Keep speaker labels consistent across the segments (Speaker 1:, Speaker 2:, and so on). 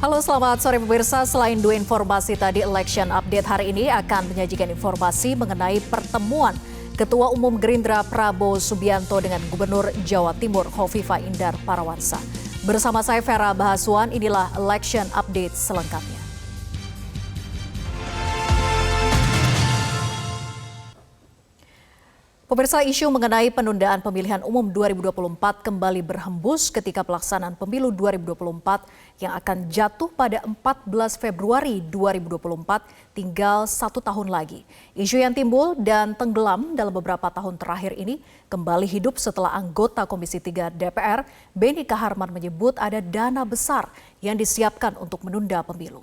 Speaker 1: Halo, selamat sore pemirsa. Selain dua informasi tadi, Election Update hari ini akan menyajikan informasi mengenai pertemuan Ketua Umum Gerindra Prabowo Subianto dengan Gubernur Jawa Timur Khofifah Indar Parawansa. Bersama saya Vera Bahaswan, inilah Election Update selengkapnya. Pemirsa, isu mengenai penundaan pemilihan umum 2024 kembali berhembus ketika pelaksanaan pemilu 2024 yang akan jatuh pada 14 Februari 2024 tinggal 1 tahun lagi. Isu yang timbul dan tenggelam dalam beberapa tahun terakhir ini kembali hidup setelah anggota Komisi 3 DPR, Beni Kaharman menyebut ada dana besar yang disiapkan untuk menunda pemilu.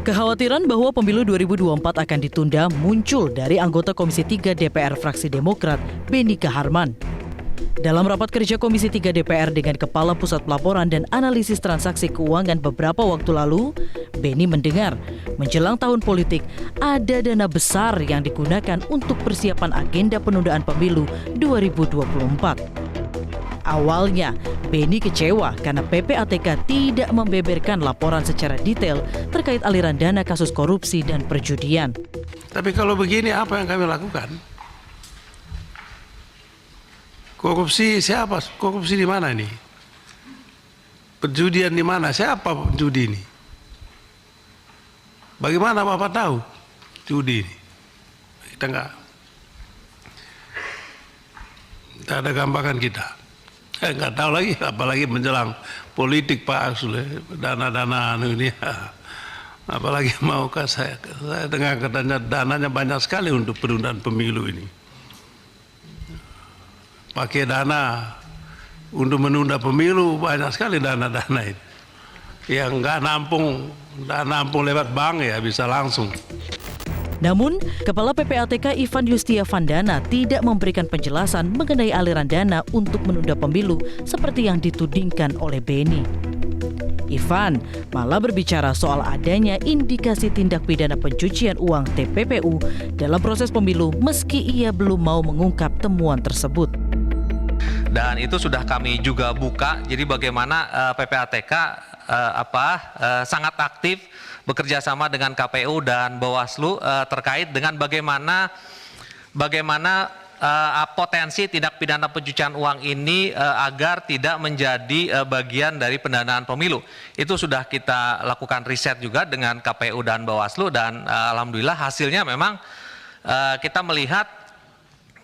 Speaker 2: Kekhawatiran bahwa pemilu 2024 akan ditunda muncul dari anggota Komisi 3 DPR fraksi Demokrat, Beni Kaharman. Dalam rapat kerja Komisi 3 DPR dengan Kepala Pusat Pelaporan dan Analisis Transaksi Keuangan beberapa waktu lalu, Beni mendengar menjelang tahun politik ada dana besar yang digunakan untuk persiapan agenda penundaan pemilu 2024. Awalnya, Beni kecewa karena PPATK tidak membeberkan laporan secara detail terkait aliran dana kasus korupsi dan perjudian.
Speaker 3: Tapi kalau begini apa yang kami lakukan? Korupsi siapa? Korupsi di mana ini? Perjudian di mana? Siapa judi ini? Bagaimana Bapak tahu judi ini? Kita nggak ada gambaran kita. Nggak tahu lagi, apalagi menjelang politik Pak Arsul, dana-dana ini, apalagi maukah saya dengar katanya dananya banyak sekali untuk penundaan pemilu ini. Pakai dana untuk menunda pemilu banyak sekali dana-dana itu. Yang nggak nampung lewat bank ya bisa langsung.
Speaker 2: Namun, Kepala PPATK Ivan Yustiavandana tidak memberikan penjelasan mengenai aliran dana untuk menunda pemilu seperti yang ditudingkan oleh Beni. Ivan malah berbicara soal adanya indikasi tindak pidana pencucian uang TPPU dalam proses pemilu meski ia belum mau mengungkap temuan tersebut.
Speaker 4: Dan itu sudah kami juga buka, jadi bagaimana PPATK sangat aktif bekerja sama dengan KPU dan Bawaslu terkait dengan bagaimana potensi tindak pidana pencucian uang ini agar tidak menjadi bagian dari pendanaan pemilu. Itu sudah kita lakukan riset juga dengan KPU dan Bawaslu dan alhamdulillah hasilnya memang kita melihat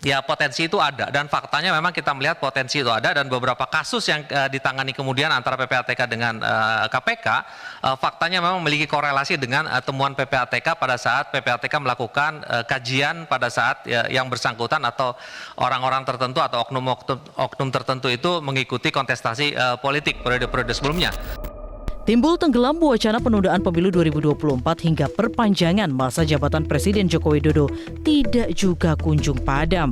Speaker 4: ya potensi itu ada dan faktanya memang kita melihat potensi itu ada dan beberapa kasus yang ditangani kemudian antara PPATK dengan KPK faktanya memang memiliki korelasi dengan temuan PPATK pada saat PPATK melakukan kajian pada saat yang bersangkutan atau orang-orang tertentu atau oknum tertentu itu mengikuti kontestasi politik periode-periode sebelumnya.
Speaker 2: Timbul tenggelam wacana penundaan pemilu 2024 hingga perpanjangan masa jabatan Presiden Joko Widodo tidak juga kunjung padam.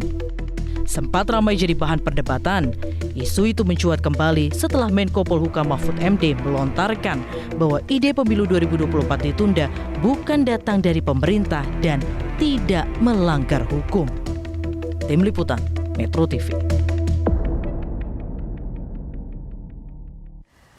Speaker 2: Sempat ramai jadi bahan perdebatan, isu itu mencuat kembali setelah Menko Polhukam Mahfud MD melontarkan bahwa ide pemilu 2024 ditunda bukan datang dari pemerintah dan tidak melanggar hukum. Tim Liputan, Metro TV.